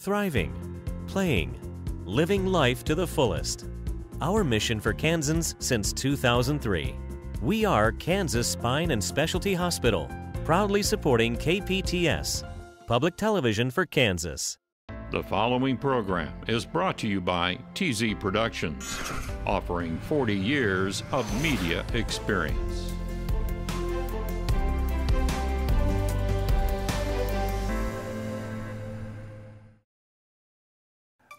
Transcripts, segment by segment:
thriving, playing, living life to the fullest. Our mission for Kansans since 2003. We are Kansas Spine and Specialty Hospital, proudly supporting KPTS, Public Television for Kansas. The following program is brought to you by TZ Productions, offering 40 years of media experience.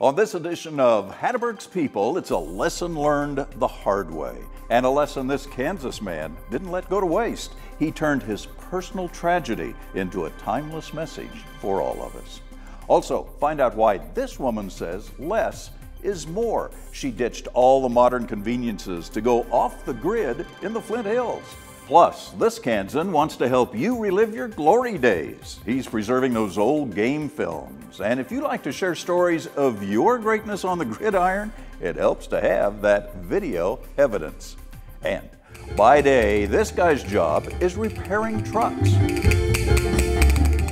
On this edition of Hatteberg's People, it's a lesson learned the hard way, and a lesson this Kansas man didn't let go to waste. He turned his personal tragedy into a timeless message for all of us. Also, find out why this woman says less is more. She ditched all the modern conveniences to go off the grid in the Flint Hills. Plus, this Kansan wants to help you relive your glory days. He's preserving those old game films. And if you like to share stories of your greatness on the gridiron, it helps to have that video evidence. And by day, this guy's job is repairing trucks.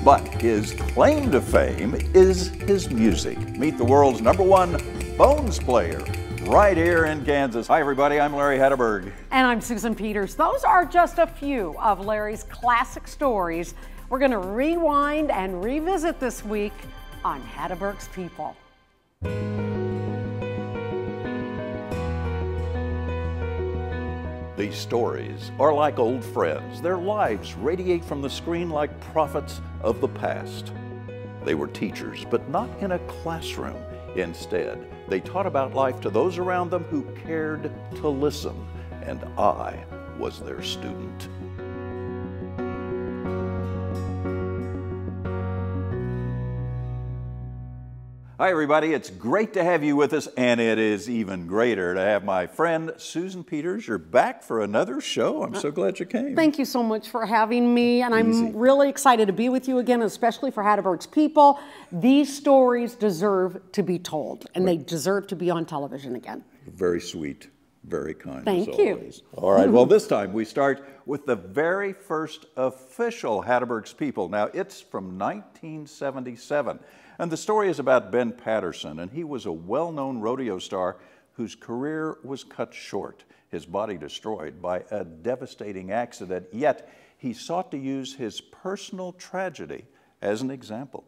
But his claim to fame is his music. Meet the world's #1 bones player right here in Kansas. Hi, everybody. I'm Larry Hatteberg. And I'm Susan Peters. Those are just a few of Larry's classic stories we're going to rewind and revisit this week on Hatteberg's People. These stories are like old friends. Their lives radiate from the screen like prophets of the past. They were teachers, but not in a classroom. Instead, they taught about life to those around them who cared to listen, and I was their student. Hi, everybody. It's great to have you with us, and it is even greater to have my friend Susan Peters. You're back for another show. I'm so glad you came. Thank you so much for having me, and I'm really excited to be with you again, especially for Hatteberg's People. These stories deserve to be told, and they deserve to be on television again. Very sweet, very kind. Thank you. All right, well, this time we start with the very first official Hatteberg's People. Now, it's from 1977. And the story is about Ben Patterson, and he was a well-known rodeo star whose career was cut short, his body destroyed by a devastating accident, yet he sought to use his personal tragedy as an example.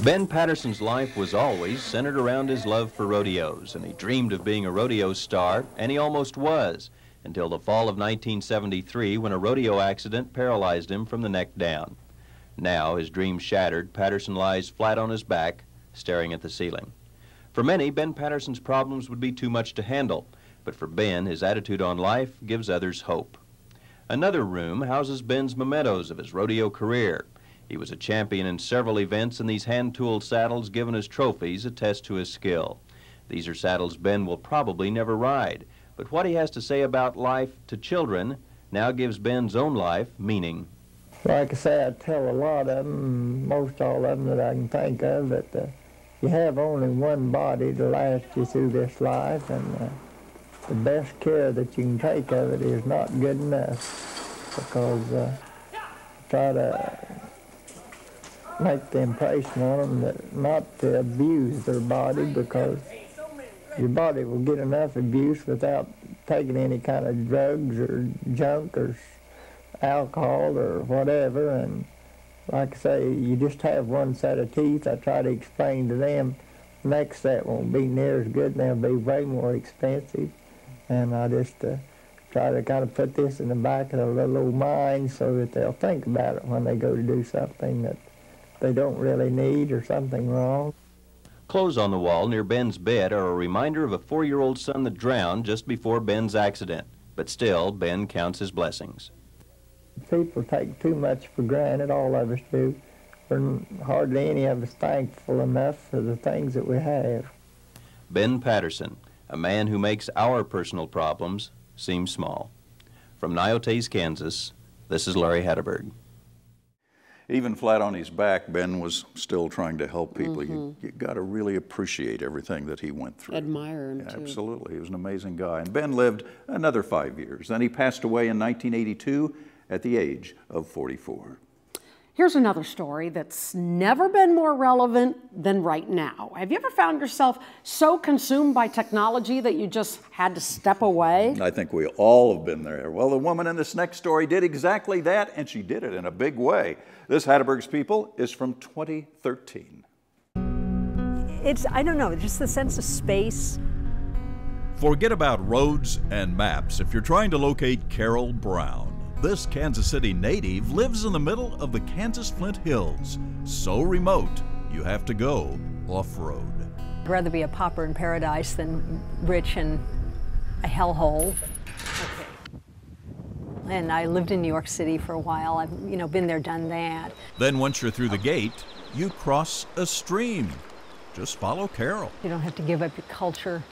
Ben Patterson's life was always centered around his love for rodeos, and he dreamed of being a rodeo star, and he almost was, until the fall of 1973 when a rodeo accident paralyzed him from the neck down. Now, his dream shattered, Patterson lies flat on his back, staring at the ceiling. For many, Ben Patterson's problems would be too much to handle, but for Ben, his attitude on life gives others hope. Another room houses Ben's mementos of his rodeo career. He was a champion in several events, and these hand-tooled saddles given as trophies attest to his skill. These are saddles Ben will probably never ride, but what he has to say about life to children now gives Ben's own life meaning. Like I say, I tell a lot of them, most all of them that I can think of, that you have only one body to last you through this life, and the best care that you can take of it is not good enough, because try to make the impression on them that not to abuse their body, because your body will get enough abuse without taking any kind of drugs or junk or alcohol or whatever. And like I say, you just have one set of teeth. I try to explain to them next set won't be near as good, and they'll be way more expensive. And I just try to kind of put this in the back of their little old mind so that they'll think about it when they go to do something that they don't really need or something wrong. Clothes on the wall near Ben's bed are a reminder of a 4-year-old son that drowned just before Ben's accident. But still, Ben counts his blessings. People take too much for granted, all of us do. We're hardly any of us thankful enough for the things that we have. Ben Patterson, a man who makes our personal problems seem small. From Niotes, Kansas, this is Larry Hatteberg. Even flat on his back, Ben was still trying to help people. You got to really appreciate everything that he went through. Admire him, too. Absolutely. He was an amazing guy. And Ben lived another 5 years. Then he passed away in 1982 at the age of 44. Here's another story that's never been more relevant than right now. Have you ever found yourself so consumed by technology that you just had to step away? I think we all have been there. Well, the woman in this next story did exactly that, and she did it in a big way. This Hatteberg's People is from 2013. I don't know, just the sense of space. Forget about roads and maps if you're trying to locate Carol Brown. This Kansas City native lives in the middle of the Kansas Flint Hills, so remote you have to go off-road. I'd rather be a pauper in paradise than rich in a hellhole. Okay. And I lived in New York City for a while. I've been there, done that. Then once you're through the gate, you cross a stream. Just follow Carol. You don't have to give up your culture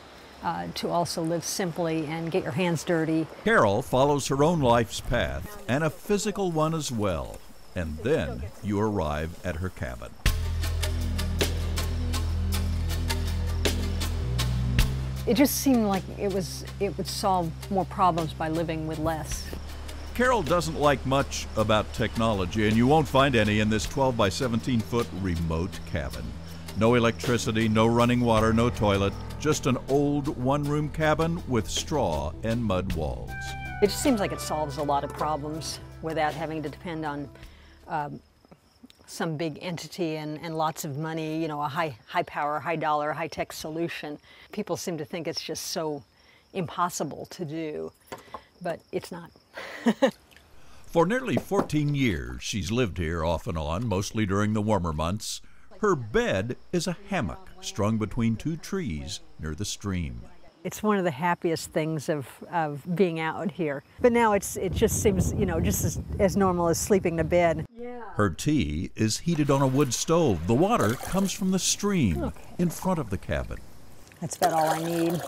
to also live simply and get your hands dirty. Carol follows her own life's path, and a physical one as well. And then you arrive at her cabin. It just seemed like it would solve more problems by living with less. Carol doesn't like much about technology, and you won't find any in this 12 by 17 foot remote cabin. No electricity, no running water, no toilet, just an old one-room cabin with straw and mud walls. It just seems like it solves a lot of problems without having to depend on some big entity and lots of money, a high power, high dollar, high tech solution. People seem to think it's just so impossible to do, but it's not. For nearly 14 years, she's lived here off and on, mostly during the warmer months. Her bed is a hammock strung between two trees near the stream. It's one of the happiest things of being out here. But now it just seems, just as normal as sleeping in a bed. Yeah. Her tea is heated on a wood stove. The water comes from the stream in front of the cabin. That's about all I need.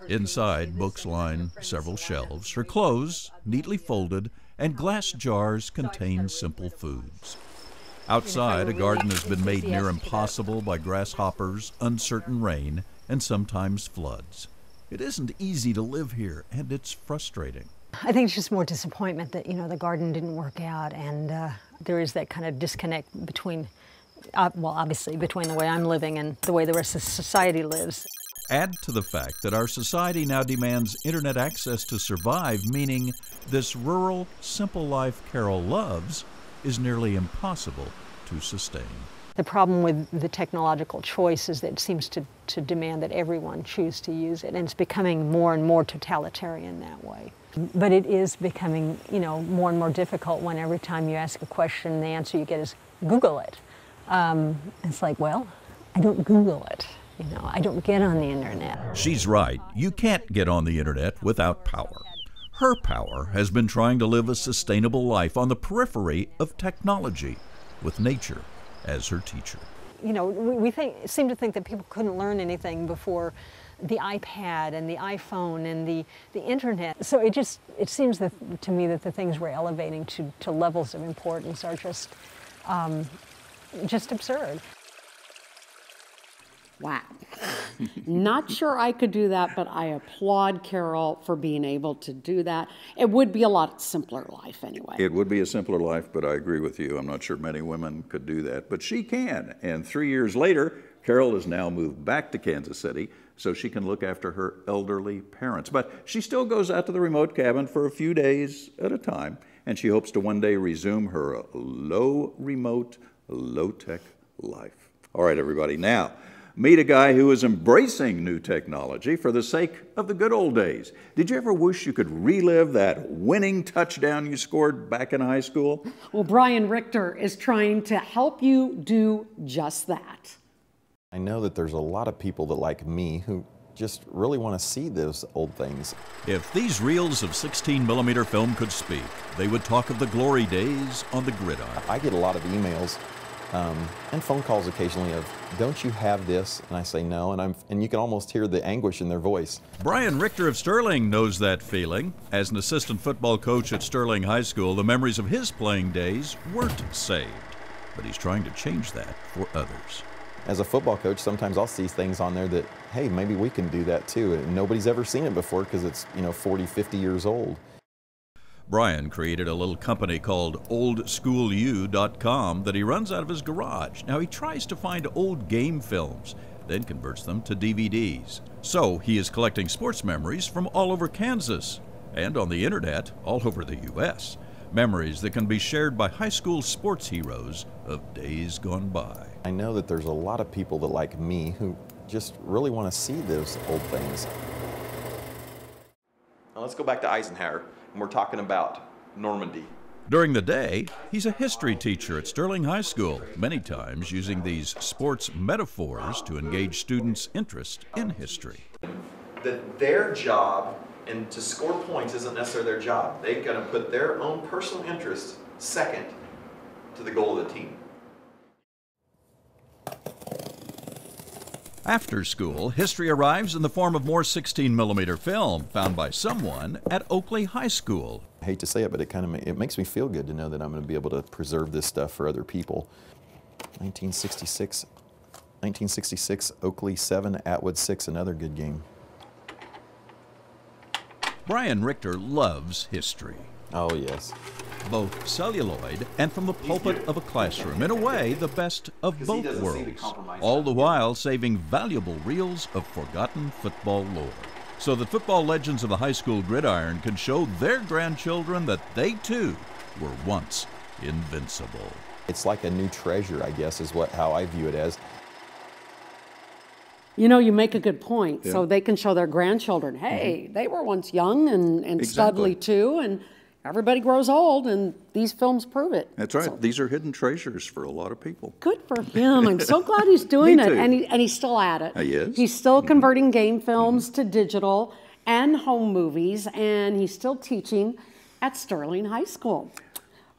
Inside, books line several shelves. Her clothes, neatly folded, and glass jars contain simple foods. Outside, a garden has been made near impossible by grasshoppers, uncertain rain, and sometimes floods. It isn't easy to live here, and it's frustrating. I think it's just more disappointment that, the garden didn't work out, and there is that kind of disconnect between, obviously between the way I'm living and the way the rest of society lives. Add to the fact that our society now demands internet access to survive, meaning this rural, simple life Carol loves is nearly impossible to sustain. The problem with the technological choice is that it seems to demand that everyone choose to use it, and it's becoming more and more totalitarian that way. But it is becoming, more and more difficult when every time you ask a question, the answer you get is, Google it. It's like, well, I don't Google it. I don't get on the internet. She's right. You can't get on the internet without power. Her power has been trying to live a sustainable life on the periphery of technology, with nature as her teacher. We seem to think that people couldn't learn anything before the iPad and the iPhone and the internet. So it seems to me that the things we're elevating to levels of importance are just absurd. Wow. Not sure I could do that, but I applaud Carol for being able to do that. It would be a lot simpler life anyway. It would be a simpler life, but I agree with you. I'm not sure many women could do that, but she can. And 3 years later, Carol has now moved back to Kansas City so she can look after her elderly parents. But she still goes out to the remote cabin for a few days at a time, and she hopes to one day resume her low-remote, low-tech life. All right, everybody, now, meet a guy who is embracing new technology for the sake of the good old days. Did you ever wish you could relive that winning touchdown you scored back in high school? Well, Brian Richter is trying to help you do just that. I know that there's a lot of people that, like me, who just really want to see those old things. If these reels of 16mm film could speak, they would talk of the glory days on the gridiron. I get a lot of emails and phone calls occasionally of, don't you have this? And I say no, and you can almost hear the anguish in their voice. Brian Richter of Sterling knows that feeling. As an assistant football coach at Sterling High School, the memories of his playing days weren't saved. But he's trying to change that for others. As a football coach, sometimes I'll see things on there that, hey, maybe we can do that too. And nobody's ever seen it before because it's, 40, 50 years old. Brian created a little company called oldschoolu.com that he runs out of his garage. Now, he tries to find old game films, then converts them to DVDs. So he is collecting sports memories from all over Kansas and on the internet all over the U.S. Memories that can be shared by high school sports heroes of days gone by. I know that there's a lot of people that, like me, who just really want to see those old things. Now let's go back to Eisenhower, and we're talking about Normandy. During the day, he's a history teacher at Sterling High School, many times using these sports metaphors to engage students' interest in history. That their job and to score points isn't necessarily their job. They're going to put their own personal interest second to the goal of the team. After school, history arrives in the form of more 16mm film found by someone at Oakley High School. I hate to say it, but it makes me feel good to know that I'm going to be able to preserve this stuff for other people. 1966, Oakley 7, Atwood 6, another good game. Brian Richter loves history. Oh, yes. Both celluloid and from the pulpit of a classroom. In a way, the best of both worlds, all the while saving valuable reels of forgotten football lore, so that football legends of the high school gridiron can show their grandchildren that they too were once invincible. It's like a new treasure, I guess, is how I view it as. You know, you make a good point. Yeah. So they can show their grandchildren, hey, they were once young and exactly. studly too, and everybody grows old, and these films prove it. That's right. So, these are hidden treasures for a lot of people. Good for him. I'm so glad he's doing it, too. and he's still at it. He is. He's still converting game films to digital and home movies, and he's still teaching at Sterling High School.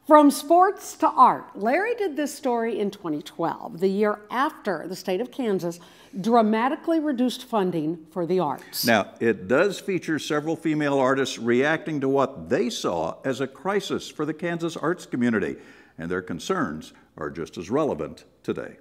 From sports to art, Larry did this story in 2012, the year after the state of Kansas dramatically reduced funding for the arts. Now, it does feature several female artists reacting to what they saw as a crisis for the Kansas arts community, and their concerns are just as relevant today.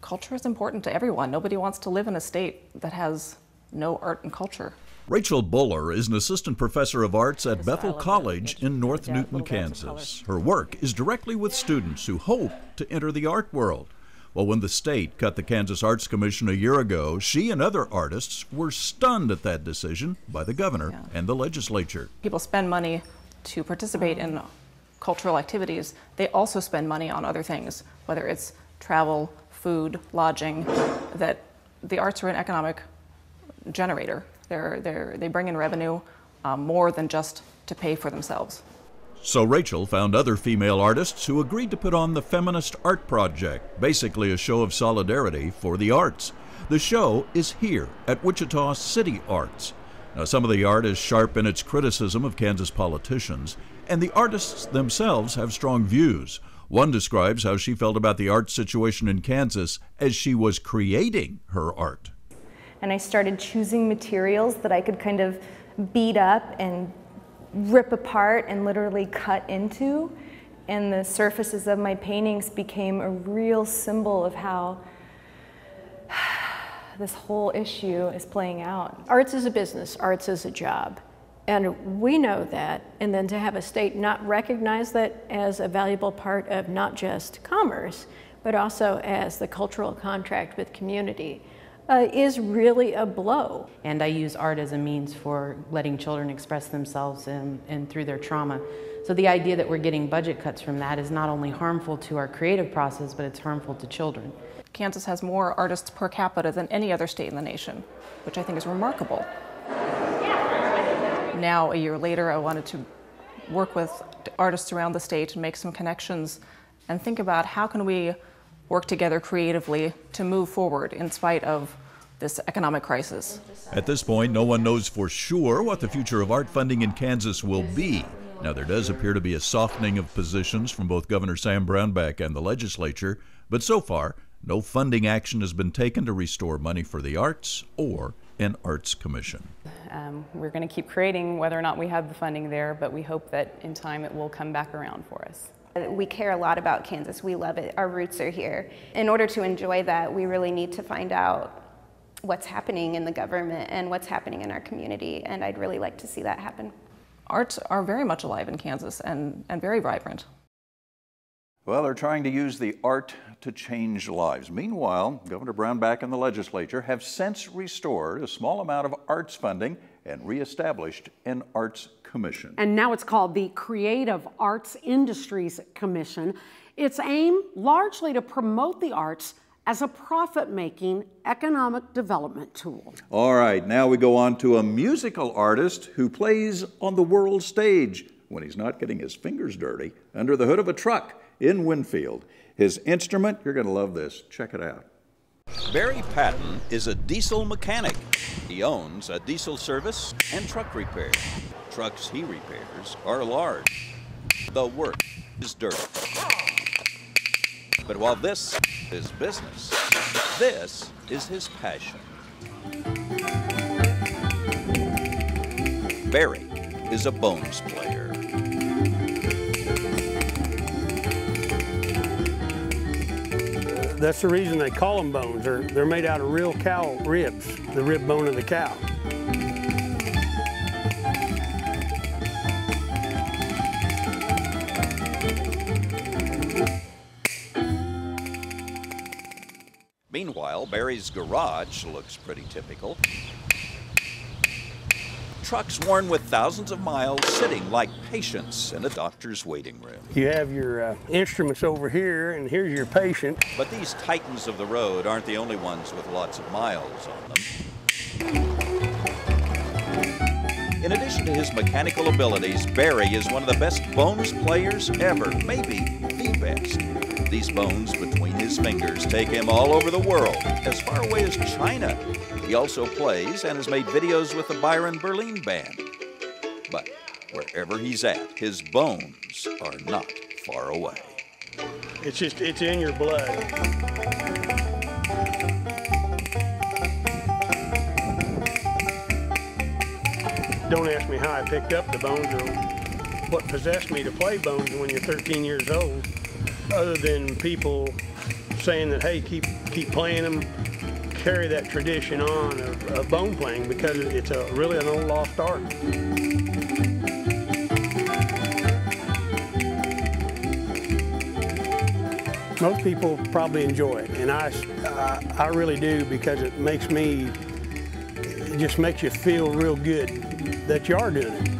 Culture is important to everyone. Nobody wants to live in a state that has no art and culture. Rachael Buller is an assistant professor of arts at Bethel College in North Newton, Kansas. Her work is directly with students who hope to enter the art world. Well, when the state cut the Kansas Arts Commission a year ago, she and other artists were stunned at that decision by the governor and the legislature. People spend money to participate in cultural activities. They also spend money on other things, whether it's travel, food, lodging, that the arts are an economic generator. They bring in revenue more than just to pay for themselves. So Rachael found other female artists who agreed to put on the Feminist Art Project, basically a show of solidarity for the arts. The show is here at Wichita City Arts. Now, some of the art is sharp in its criticism of Kansas politicians, and the artists themselves have strong views. One describes how she felt about the art situation in Kansas as she was creating her art. And I started choosing materials that I could kind of beat up and rip apart and literally cut into, and the surfaces of my paintings became a real symbol of how this whole issue is playing out. Arts is a business, arts is a job, and we know that, and then to have a state not recognize that as a valuable part of not just commerce, but also as the cultural contract with community, is really a blow. And I use art as a means for letting children express themselves and through their trauma. So the idea that we're getting budget cuts from that is not only harmful to our creative process, but it's harmful to children. Kansas has more artists per capita than any other state in the nation, which I think is remarkable. Now, a year later, I wanted to work with artists around the state and make some connections and think about how can we work together creatively to move forward in spite of this economic crisis. At this point, no one knows for sure what the future of art funding in Kansas will be. Now, there does appear to be a softening of positions from both Governor Sam Brownback and the legislature, but so far, no funding action has been taken to restore money for the arts or an arts commission. We're going to keep creating whether or not we have the funding there, but we hope that in time it will come back around for us. We care a lot about Kansas. We love it. Our roots are here. In order to enjoy that, we really need to find out what's happening in the government and what's happening in our community, and I'd really like to see that happen. arts are very much alive in Kansas and very vibrant. Well, they're trying to use the art to change lives. Meanwhile, Governor Brownback and the legislature have since restored a small amount of arts funding and reestablished an arts commission. And now it's called the Creative Arts Industries Commission. Its aim largely to promote the arts as a profit-making economic development tool. All right, now we go on to a musical artist who plays on the world stage when he's not getting his fingers dirty under the hood of a truck in Winfield. His instrument, you're going to love this. Check it out. Barry Patton is a diesel mechanic. He owns a diesel service and truck repair. Trucks he repairs are large. The work is dirty. But while this is business, this is his passion. Barry is a bones player. That's the reason they call them bones. They're made out of real cow ribs, the rib bone of the cow. Meanwhile, Barry's garage looks pretty typical. Trucks worn with thousands of miles sitting like patients in a doctor's waiting room. You have your instruments over here, and here's your patient. But these titans of the road aren't the only ones with lots of miles on them. In addition to his mechanical abilities, Barry is one of the best bones players ever, maybe the best. These bones between his fingers take him all over the world, as far away as China. He also plays and has made videos with the Byron Berlin Band. But wherever he's at, his bones are not far away. It's in your blood. Don't ask me how I picked up the bones or what possessed me to play bones when you're 13 years old, other than people saying that, hey, keep playing them, carry that tradition on of bone playing, because it's really an old lost art. Most people probably enjoy it, and I really do, because it just makes you feel real good that you are doing it.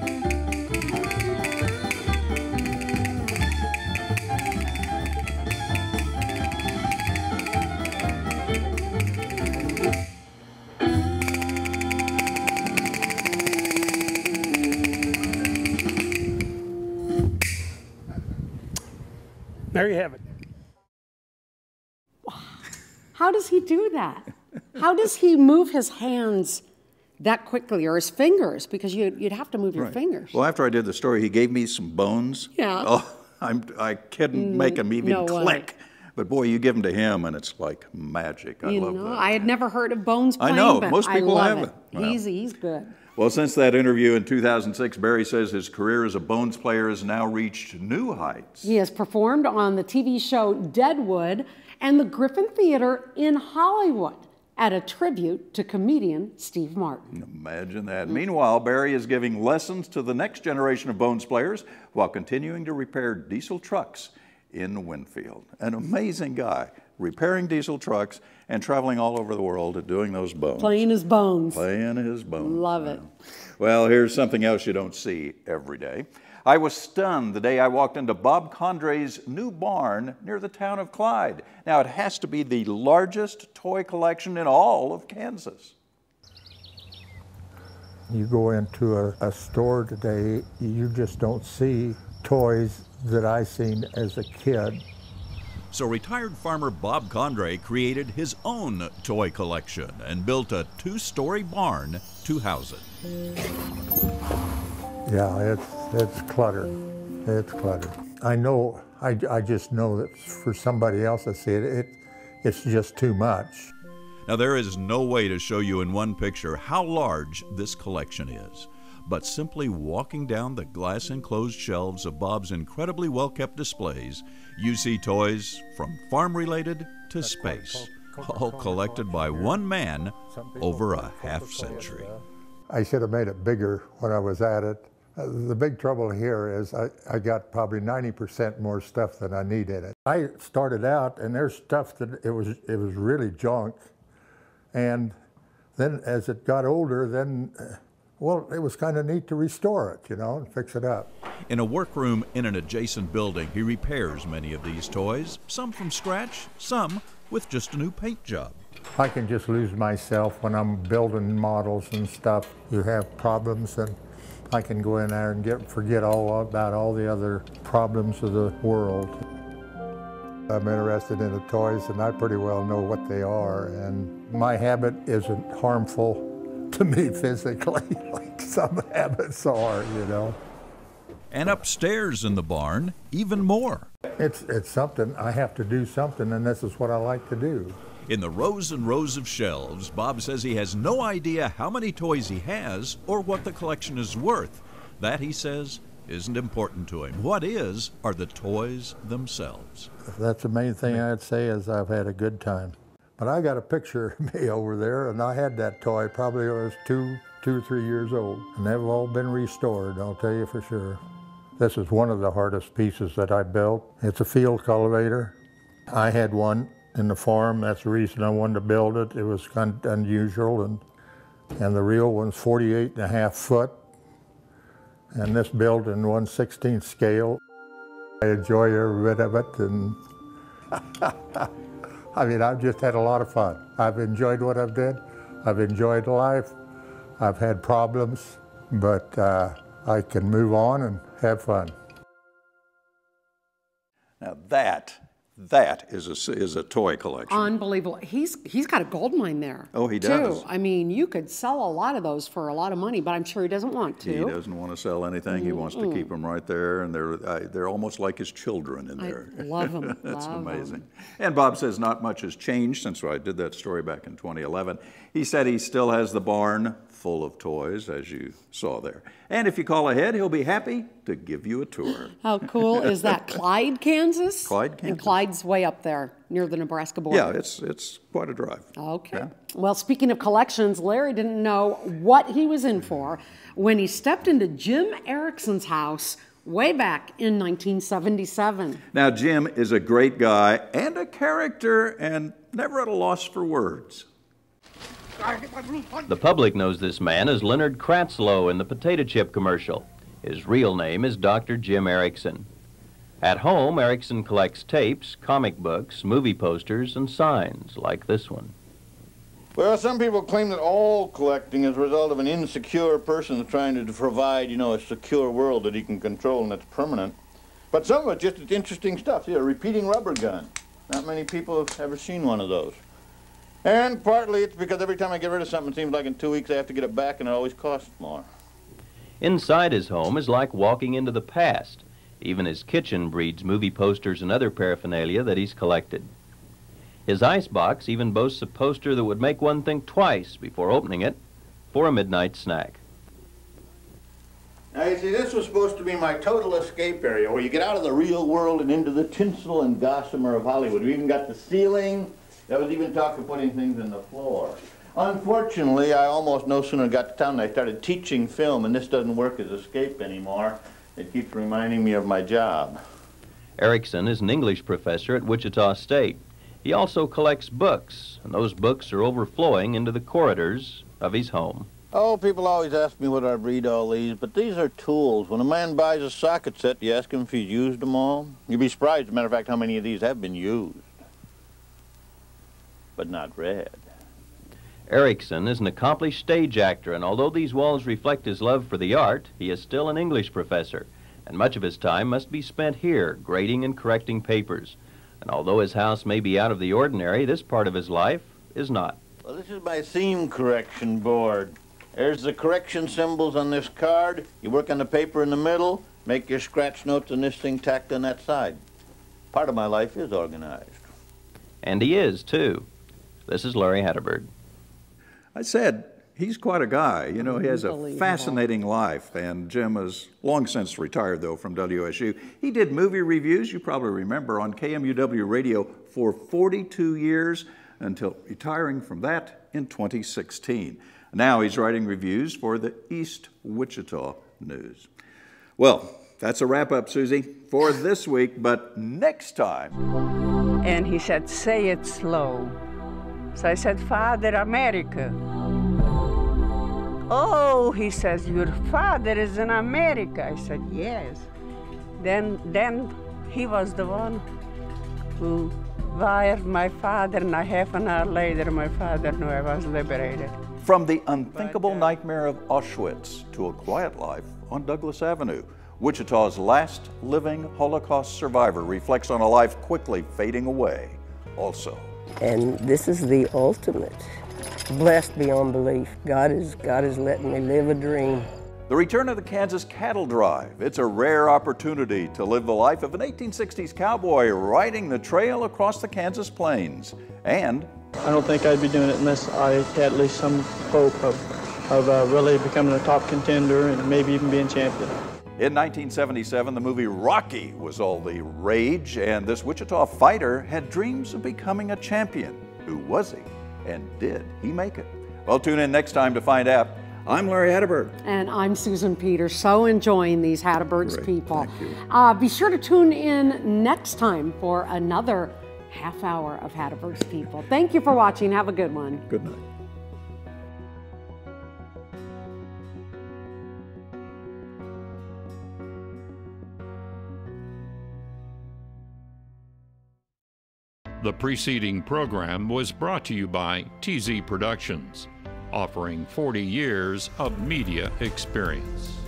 There you have it. How does he do that? How does he move his hands that quickly, or his fingers? Because you'd have to move your fingers. Well, after I did the story, he gave me some bones. Yeah. Oh, I couldn't make them even click. But boy, you give them to him, and it's like magic. I love that. I had never heard of bones playing, I know, but most people haven't. Well, he's good. Well, since that interview in 2006, Barry says his career as a bones player has now reached new heights. He has performed on the TV show Deadwood and the Griffin Theater in Hollywood at a tribute to comedian Steve Martin. Imagine that. Meanwhile, Barry is giving lessons to the next generation of bones players while continuing to repair diesel trucks in Winfield. An amazing guy, repairing diesel trucks and traveling all over the world doing those bones. Playing his bones. Playing his bones. Love it. Well, here's something else you don't see every day. I was stunned the day I walked into Bob Condry's new barn near the town of Clyde. Now, it has to be the largest toy collection in all of Kansas. You go into a store today, you just don't see toys that I seen as a kid. So retired farmer Bob Condry created his own toy collection and built a 2-story barn to house it. Yeah, it's cluttered. It's cluttered. I know, I just know that for somebody else to see it, it's just too much. Now, there is no way to show you in one picture how large this collection is. But simply walking down the glass-enclosed shelves of Bob's incredibly well-kept displays, you see toys from farm-related to space, all collected by one man over a half-century. I should have made it bigger when I was at it, The big trouble here is I got probably 90% more stuff than I need in it. I started out, and there's stuff that it was really junk, and then as it got older, then well, it was kind of neat to restore it, you know, and fix it up. In a workroom in an adjacent building, he repairs many of these toys, some from scratch, some with just a new paint job. I can just lose myself when I'm building models and stuff. You have problems, and I can go in there and forget all about all the other problems of the world. I'm interested in the toys, and I pretty well know what they are, and my habit isn't harmful to me physically, like some habits are, you know. And upstairs in the barn, even more. It's something, I have to do something, and this is what I like to do. In the rows and rows of shelves, Bob says he has no idea how many toys he has or what the collection is worth. That, he says, isn't important to him. What is are the toys themselves. That's the main thing I'd say is I've had a good time. But I got a picture of me over there, and I had that toy probably when I was two or 3 years old. And they've all been restored, I'll tell you for sure. This is one of the hardest pieces that I built. It's a field cultivator. I had one in the farm. That's the reason I wanted to build it. It was kind of unusual, and the real one's 48.5 foot. And this built in 1/16 scale. I enjoy every bit of it, and I mean, I've just had a lot of fun. I've enjoyed what I've done. I've enjoyed life. I've had problems, but I can move on and have fun. Now that is a toy collection. Unbelievable. He's got a gold mine there. Oh, he does. Too. I mean, you could sell a lot of those for a lot of money, but I'm sure he doesn't want to. He doesn't want to sell anything. He wants to keep them right there, and they're almost like his children in there. I love them. That's amazing. And Bob says not much has changed since I did that story back in 2011. He said he still has the barn full of toys, as you saw there. And if you call ahead, he'll be happy to give you a tour. How cool is that? Clyde, Kansas? Clyde, Kansas. And Clyde's way up there near the Nebraska border. Yeah, it's quite a drive. Okay. Yeah. Well, speaking of collections, Larry didn't know what he was in for when he stepped into Jim Erickson's house way back in 1977. Now, Jim is a great guy and a character and never at a loss for words. The public knows this man as Leonard Kratzlow in the potato chip commercial. His real name is Dr. Jim Erickson. At home, Erickson collects tapes, comic books, movie posters, and signs like this one. Well, some people claim that all collecting is a result of an insecure person trying to provide, you know, a secure world that he can control and that's permanent. But some of it's just interesting stuff. A repeating rubber gun. Not many people have ever seen one of those. And partly it's because every time I get rid of something, it seems like in 2 weeks I have to get it back, and it always costs more. Inside his home is like walking into the past. Even his kitchen breeds movie posters and other paraphernalia that he's collected. His icebox even boasts a poster that would make one think twice before opening it for a midnight snack. Now, you see, this was supposed to be my total escape area, where you get out of the real world and into the tinsel and gossamer of Hollywood. We even got the ceiling. There was even talk of putting things in the floor. Unfortunately, I almost no sooner got to town than I started teaching film, and this doesn't work as escape anymore. It keeps reminding me of my job. Erickson is an English professor at Wichita State. He also collects books, and those books are overflowing into the corridors of his home. Oh, people always ask me what I read all these, but these are tools. When a man buys a socket set, you ask him if he's used them all. You'd be surprised, as a matter of fact, how many of these have been used, but not read. Erickson is an accomplished stage actor, and although these walls reflect his love for the art, he is still an English professor, and much of his time must be spent here, grading and correcting papers. And although his house may be out of the ordinary, this part of his life is not. Well, this is my theme correction board. There's the correction symbols on this card. You work on the paper in the middle, make your scratch notes on this thing tacked on that side. Part of my life is organized. And he is, too. This is Larry Hatteberg. I said, he's quite a guy. You know, he has a fascinating life, and Jim is long since retired, though, from WSU. He did movie reviews, you probably remember, on KMUW radio for 42 years until retiring from that in 2016. Now he's writing reviews for the East Wichita News. Well, that's a wrap-up, Susie, for this week, but next time. And he said, say it slow. So I said, Father America. Oh, he says, your father is in America. I said, yes. Then he was the one who wired my father, and half an hour later, my father knew I was liberated. From the unthinkable nightmare of Auschwitz to a quiet life on Douglas Avenue, Wichita's last living Holocaust survivor reflects on a life quickly fading away also. And this is the ultimate. Blessed beyond belief. God is letting me live a dream. The return of the Kansas Cattle Drive. It's a rare opportunity to live the life of an 1860s cowboy riding the trail across the Kansas plains. And I don't think I'd be doing it unless I had at least some hope of really becoming a top contender and maybe even being champion. In 1977, the movie Rocky was all the rage, and this Wichita fighter had dreams of becoming a champion. Who was he? And did he make it? Well, tune in next time to find out. I'm Larry Hatteberg. And I'm Susan Peters. So enjoying these Hatteberg's Great. people. Thank you. Be sure to tune in next time for another half hour of Hatteberg's people. Thank you for watching. Have a good one. Good night. The preceding program was brought to you by TZ Productions, offering 40 years of media experience.